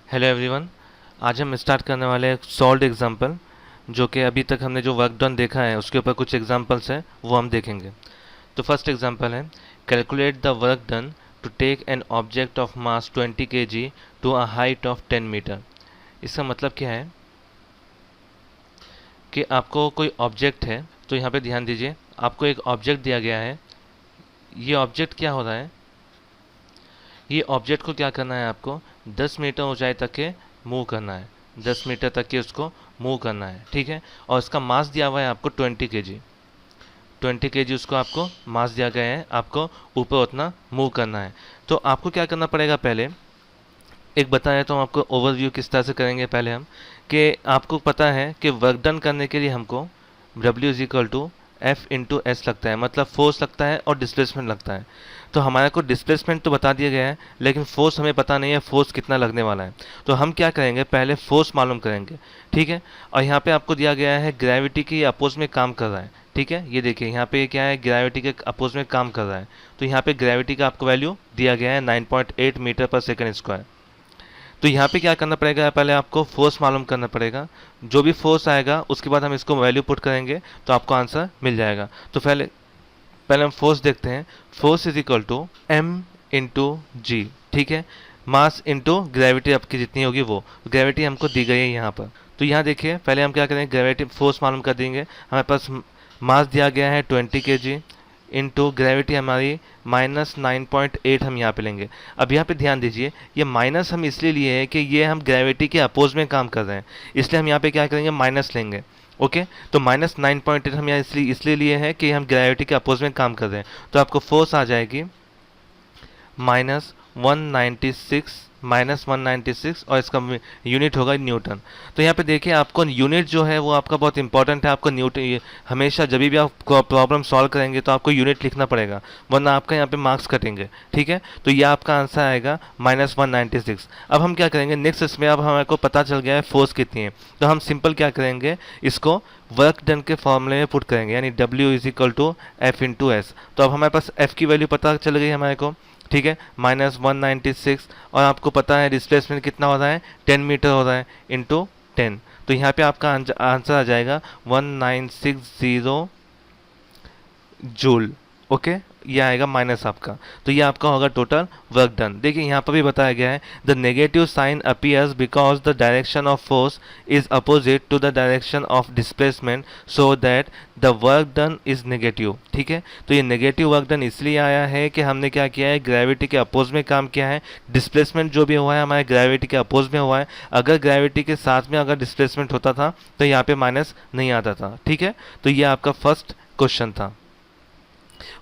Hello everyone. आज हम start करने वाले हैं एक सॉल्व्ड एग्जांपल, जो कि अभी तक हमने जो वर्क डन देखा है उसके ऊपर कुछ एग्जांपल्स हैं वो हम देखेंगे। तो फर्स्ट एग्जांपल है, calculate the work done to take an object of mass 20 kg to a height of 10 metre. इसका मतलब क्या है कि आपको कोई ऑब्जेक्ट है, तो यहाँ पे ध्यान दीजिए, आपको एक ऑब्जेक्ट दिया गया है। ये ऑब्जेक्ट क्या हो रहा है, ये ऑब्जेक्ट को क्या करना है, आपको 10 मीटर ऊंचाई तक के मूव करना है, 10 मीटर तक के उसको मूव करना है, ठीक है। और इसका मास दिया हुआ है आपको 20 kg, 20 kg उसको आपको मास दिया गया है, आपको ऊपर उतना मूव करना है। तो आपको क्या करना पड़ेगा, पहले एक बताया तो हम आपको ओवरव्यू किस तरह से करेंगे। पहले हम कि आपको पता है कि वर्क डन करने के लिए हमको W is equal to F into S लगता है, मतलब फोर्स लगता है और डिस्प्लेसमेंट लगता है। तो हमारे को डिस्प्लेसमेंट तो बता दिया गया है, लेकिन फोर्स हमें पता नहीं है फोर्स कितना लगने वाला है। तो हम क्या करेंगे, पहले फोर्स मालूम करेंगे, ठीक है। और यहाँ पे आपको दिया गया है ग्रेविटी के अपोज में काम कर रहा है, ठीक है। ये देखिए यहाँ पे क्या है, ग्रेविटी के अपोज में काम कर रहा है। तो यहाँ पे ग्रेविटी का आपको वैल्यू दिया गया है 9.8 मीटर पर सेकेंड स्क्वायर। तो यहाँ पे क्या करना पड़ेगा, पहले आपको फोर्स मालूम करना पड़ेगा। जो भी फोर्स आएगा उसके बाद हम इसको वैल्यू पुट करेंगे तो आपको आंसर मिल जाएगा। तो पहले पहले हम फोर्स देखते हैं। Force is equal to M into G, ठीक है। मास इंटू ग्रेविटी आपकी जितनी होगी वो, ग्रेविटी हमको दी गई है यहाँ पर। तो यहाँ देखिए, पहले हम क्या करेंगे, ग्रेविटी फोर्स मालूम कर देंगे। हमारे पास मास दिया गया है 20 kg इंटू ग्रेविटी हमारी -9.8 हम यहाँ पे लेंगे। अब यहाँ पे ध्यान दीजिए, ये माइनस हम इसलिए लिए हैं कि ये हम ग्रेविटी के अपोज में काम कर रहे हैं, इसलिए हम यहाँ पे क्या करेंगे, माइनस लेंगे। ओके, तो -9.8 हम यहाँ इसलिए लिए हैं कि हम ग्रेविटी के अपोज में काम कर रहे हैं। तो आपको फोर्स आ जाएगी -196 और इसका यूनिट होगा न्यूटन। तो यहाँ पे देखिए, आपको यूनिट जो है वो आपका बहुत इंपॉर्टेंट है। आपको न्यूटन हमेशा जब भी आप प्रॉब्लम सॉल्व करेंगे तो आपको यूनिट लिखना पड़ेगा, वरना आपका यहाँ पे मार्क्स कटेंगे, ठीक है। तो ये आपका आंसर आएगा -196। अब हम क्या करेंगे नेक्स्ट, इसमें अब हमारे को पता चल गया है फोर्स कितनी है। तो हम सिंपल क्या करेंगे, इसको वर्क डन के फॉर्मूले में पुट करेंगे, यानी W is equal to F into S. तो अब हमारे पास F की वैल्यू पता चल गई हमारे को, ठीक है, -196। और आपको पता है डिस्प्लेसमेंट कितना हो रहा है, 10 मीटर हो रहा है, इंटू 10। तो यहाँ पे आपका आंसर आ जाएगा 1960 जूल। ओके, ये आएगा माइनस आपका। तो ये आपका होगा टोटल वर्क डन। देखिए यहाँ पर भी बताया गया है, the negative sign appears because the direction of force is opposite to the direction of displacement, so that the work done is negative, ठीक है। तो ये नेगेटिव वर्क डन इसलिए आया है कि हमने क्या किया है, ग्रेविटी के अपोज में काम किया है। डिस्प्लेसमेंट जो भी हुआ है हमारे ग्रेविटी के अपोज में हुआ है। अगर ग्रेविटी के साथ में अगर डिस्प्लेसमेंट होता था तो यहाँ पे माइनस नहीं आता था, ठीक है। तो ये आपका फर्स्ट क्वेश्चन था।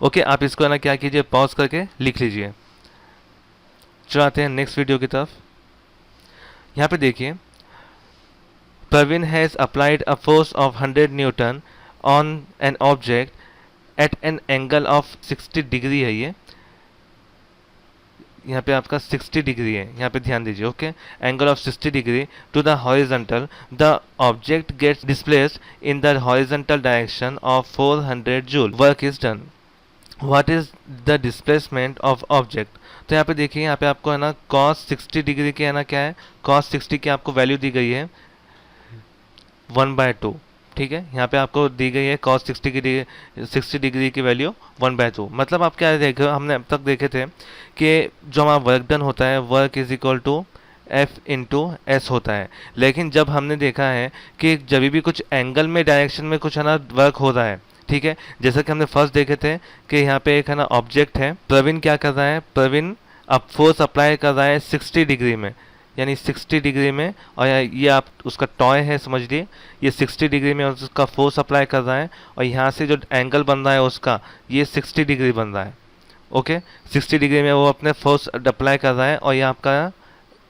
ओके, आप इसको है ना क्या कीजिए, पॉज करके लिख लीजिए। चलो आते हैं नेक्स्ट वीडियो की तरफ। यहाँ पे देखिए, Praveen has applied a force of 100 newton on an object at an angle of 60 degree है। ये यहाँ पे आपका 60 डिग्री है, यहाँ पे ध्यान दीजिए। Okay, angle of 60 degree to the horizontal, the object gets displaced in the horizontal direction of 400 joule. Work is done, what is the displacement of object. तो यहाँ पे देखिए, यहाँ पे आपको है ना cos 60 डिग्री के है ना क्या है, cos 60 की आपको वैल्यू दी गई है 1/2, ठीक है। यहाँ पे आपको दी गई है cos 60 डिग्री की वैल्यू 1/2। मतलब आप क्या देखे, हमने अब तक देखे थे कि जो हमारा वर्क डन होता है, work is equal to F into S होता है। लेकिन जब हमने देखा है कि जब भी कुछ एंगल में डायरेक्शन में कुछ है ना वर्क हो रहा है, ठीक है, जैसा कि हमने फर्स्ट देखे थे कि यहाँ पे एक है ना ऑब्जेक्ट है, प्रवीण क्या कर रहा है, प्रवीण अब फोर्स अप्लाई कर रहा है 60 डिग्री में, यानी 60 डिग्री में। और ये आप उसका टॉय है समझ लिए, ये 60 डिग्री में उसका फोर्स अप्लाई कर रहा है, और यहाँ से जो एंगल बन रहा है उसका, ये 60 डिग्री बन रहा है। ओके, 60 डिग्री में वो अपने फोर्स अप्लाई कर रहा है, और ये आपका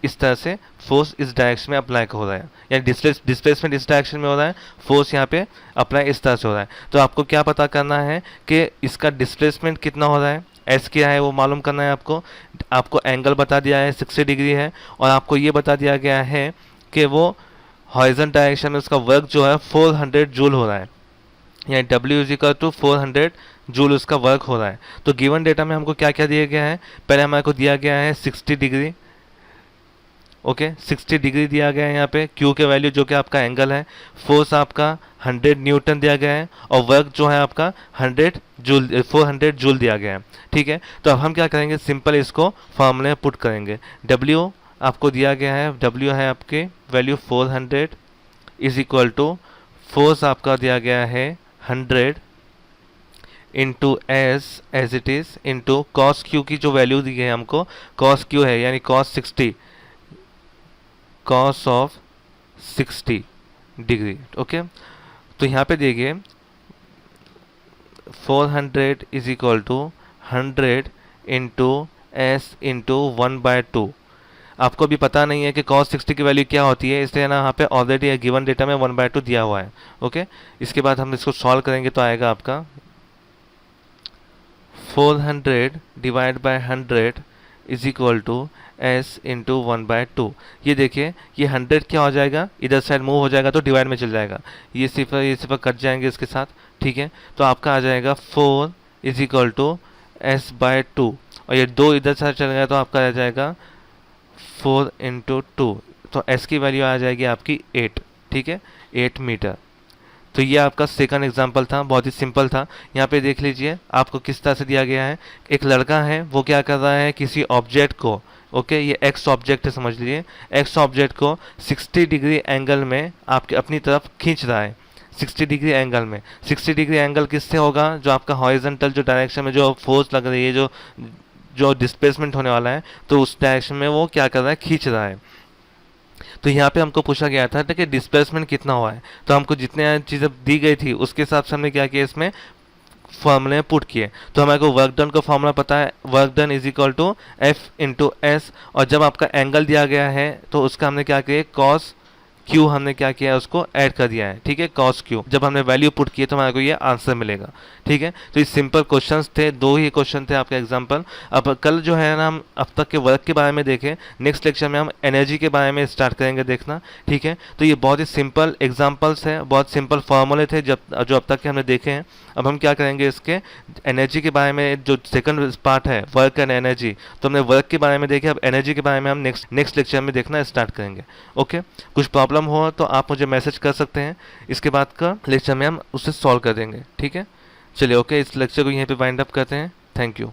इस तरह से फोर्स इस डायरेक्शन में अप्लाई हो रहा है, यानी डिस्प्लेसमेंट इस डायरेक्शन में हो रहा है, फोर्स यहाँ पे अप्लाई इस तरह से हो रहा है। तो आपको क्या पता करना है कि इसका डिस्प्लेसमेंट कितना हो रहा है, एस क्या है वो मालूम करना है आपको। आपको एंगल बता दिया है 60 डिग्री है, और आपको ये बता दिया गया है कि वो हॉरिजॉन्टल डायरेक्शन में उसका वर्क जो है 400 जूल हो रहा है, यानी W is equal to 400 joule उसका वर्क हो रहा है। तो गिवन डेटा में हमको क्या क्या दिया गया है, पहले हमारे को दिया गया है 60 डिग्री। ओके 60 डिग्री दिया गया है यहाँ पे, क्यू के वैल्यू जो कि आपका एंगल है, फोर्स आपका 100 न्यूटन दिया गया है, और वर्क जो है आपका 400 जूल दिया गया है। ठीक है, तो अब हम क्या करेंगे, सिंपल इसको फॉर्मूले में पुट करेंगे। W आपको दिया गया है, W है आपके value 400 is equal to force आपका दिया गया है 100 into S as it is into cos Q की जो वैल्यू दी है हमको, कॉस क्यू है यानी cos 60, cos of 60 degree. Okay, तो यहाँ पे देखिए 400 is equal to 100 into S into 1/2। आपको भी पता नहीं है कि cos 60 की वैल्यू क्या होती है, इसलिए ना यहाँ पे ऑलरेडी गिवन डेटा में 1/2 दिया हुआ है। ओके, इसके बाद हम इसको सॉल्व करेंगे तो आएगा आपका 400 divide by 100 is equal to S into 1/2। ये देखिए ये 100 क्या हो जाएगा, इधर साइड मूव हो जाएगा तो डिवाइड में चल जाएगा, ये सिर्फ कट जाएंगे इसके साथ। ठीक है, तो आपका आ जाएगा 4 इज इक्वल टू s/2, और ये 2 इधर साइड चल गया तो आपका आ जाएगा 4 इंटू 2, तो s की वैल्यू आ जाएगी आपकी 8। ठीक है, 8 मीटर। तो ये आपका सेकंड एग्जांपल था, बहुत ही सिंपल था। यहाँ पे देख लीजिए आपको किस तरह से दिया गया है। एक लड़का है, वो क्या कर रहा है, किसी ऑब्जेक्ट को, ओके ये एक्स ऑब्जेक्ट है समझ लीजिए, एक्स ऑब्जेक्ट को 60 डिग्री एंगल में आपके अपनी तरफ खींच रहा है। 60 डिग्री एंगल में, 60 डिग्री एंगल किससे होगा, जो आपका हॉरिजॉन्टल जो डायरेक्शन में जो फोर्स लग रही है, जो डिस्प्लेसमेंट होने वाला है, तो उस डायरेक्शन में वो क्या कर रहा है, खींच रहा है। तो यहाँ पे हमको पूछा गया था कि डिस्प्लेसमेंट कितना हुआ है, तो हमको जितने चीज़ें दी गई थी उसके हिसाब से हमने क्या किया, इसमें फॉर्मूले में पुट किए। तो हमारे को वर्क डन का फॉर्मूला पता है, work done is equal to F into S, और जब आपका एंगल दिया गया है तो उसका हमने क्या किया, कॉस क्यू हमने क्या किया है, उसको ऐड कर दिया है। ठीक है, कॉस क्यू जब हमने वैल्यू पुट की तो हमारे को ये आंसर मिलेगा। ठीक है, तो ये सिंपल क्वेश्चंस थे, 2 ही क्वेश्चन थे आपके एग्जांपल। अब कल जो है ना हम अब तक के वर्क के बारे में देखें, नेक्स्ट लेक्चर में हम एनर्जी के बारे में स्टार्ट करेंगे देखना। ठीक है, तो ये बहुत ही सिंपल एग्जाम्पल्स है, बहुत सिंपल फॉर्मूले थे जो अब तक के हमने देखे हैं। अब हम क्या करेंगे, इसके एनर्जी के बारे में, जो सेकंड पार्ट है वर्क एंड एनर्जी, तो हमने वर्क के बारे में देखे, अब एनर्जी के बारे में हम नेक्स्ट लेक्चर में देखना स्टार्ट करेंगे। ओके, कुछ प्रॉब्लम हो तो आप मुझे मैसेज कर सकते हैं, इसके बाद का लेक्चर में हम उसे सॉल्व कर देंगे। ठीक है, चलिए ओके, इस लेक्चर को यहीं पे वाइंड अप करते हैं। Thank you.